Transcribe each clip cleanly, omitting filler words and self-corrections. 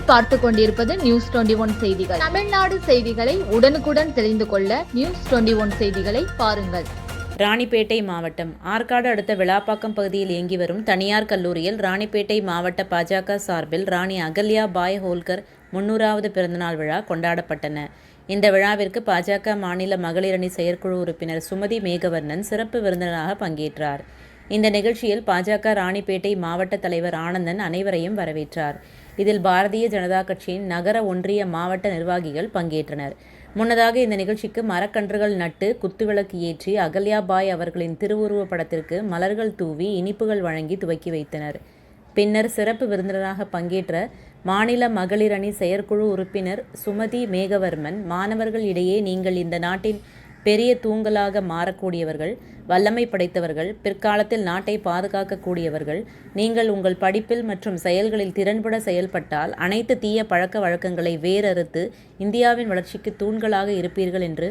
நீங்கள் பார்த்து கொண்டிருப்பது நியூஸ் 21 செய்திகள். தமிழ்நாடு செய்திகளை உடனுக்குடன் தெரிந்து கொள்ள நியூஸ் 21 செய்திகளை பாருங்கள். ராணிப்பேட்டை மாவட்டம் ஆற்காடு அடுத்த விளாப்பாக்கம் பகுதியில் இயங்கி வரும் தனியார் கல்லூரியில் ராணிப்பேட்டை மாவட்ட பாஜக சார்பில் ராணி அகல்யா பாய் ஹோல்கர் 300வது பிறந்தநாள் விழா கொண்டாடப்பட்டன. இந்த விழாவிற்கு பாஜக மாநில மகளிரணி செயற்குழு உறுப்பினர் சுமதி மேகவர்ணன் சிறப்பு விருந்தினராக பங்கேற்றார். இந்த நிகழ்ச்சியில் பாஜக ராணிப்பேட்டை மாவட்ட தலைவர் ஆனந்தன் அனைவரையும் வரவேற்றார். இதில் பாரதிய ஜனதா கட்சியின் நகர ஒன்றிய மாவட்ட நிர்வாகிகள் பங்கேற்றனர். முன்னதாக இந்த நிகழ்ச்சிக்கு மரக்கன்றுகள் நட்டு குத்துவிளக்கு ஏற்றி அகல்யா பாய் அவர்களின் திருவுருவப் படத்திற்கு மலர்கள் தூவி இனிப்புகள் வழங்கி துவக்கி வைத்தனர். பின்னர் சிறப்பு விருந்தினராக பங்கேற்ற மாநில மகளிர் அணி செயற்குழு உறுப்பினர் சுமதி மேகவர்மன், மாணவர்கள் இடையே நீங்கள் இந்த நாட்டின் பெரிய தூங்கலாக மாறக்கூடியவர்கள், வல்லமை படைத்தவர்கள், பிற்காலத்தில் நாட்டை பாதுகாக்கக்கூடியவர்கள், நீங்கள் உங்கள் படிப்பில் மற்றும் செயல்களில் திறன்பட செயல்பட்டால் அனைத்து தீய பழக்க வழக்கங்களை வேரறுத்து இந்தியாவின் வளர்ச்சிக்கு தூண்களாக இருப்பீர்கள் என்று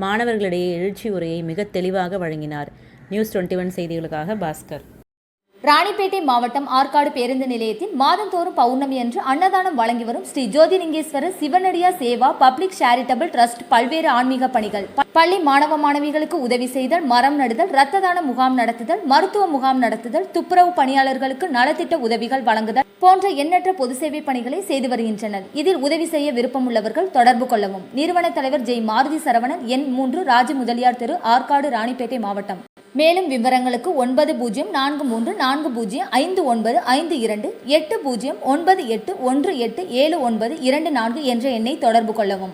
மாணவர்களிடையே எழுச்சி உரையை மிக தெளிவாக வழங்கினார். நியூஸ் 21 செய்திகளுக்காக பாஸ்கர். ராணிப்பேட்டை மாவட்டம் ஆற்காடு பேருந்து நிலையத்தில் மாதந்தோறும் பௌர்ணமி அன்று அன்னதானம் வழங்கி வரும் Sri Jothilingeswarar சிவனடியா Seva public charitable trust பல்வேறு ஆன்மீக பணிகள், பள்ளி மாணவ மாணவிகளுக்கு உதவி செய்தல், மரம் நடுதல், இரத்த தான முகாம் நடத்துதல், மருத்துவ முகாம் நடத்துதல், துப்புரவு பணியாளர்களுக்கு நலத்திட்ட உதவிகள் வழங்குதல் போன்ற எண்ணற்ற பொது சேவை பணிகளை செய்து வருகின்றனர். இதில் உதவி செய்ய விருப்பமுள்ளவர்கள் தொடர்பு கொள்ளவும். நிறுவன தலைவர் ஜெய் மாருதி சரவணன், எண் 3, ராஜ முதலியார் தெரு, ஆற்காடு, ராணிப்பேட்டை மாவட்டம். மேலும் விவரங்களுக்கு 9040459552 8098187924 என்ற எண்ணை தொடர்பு கொள்ளவும்.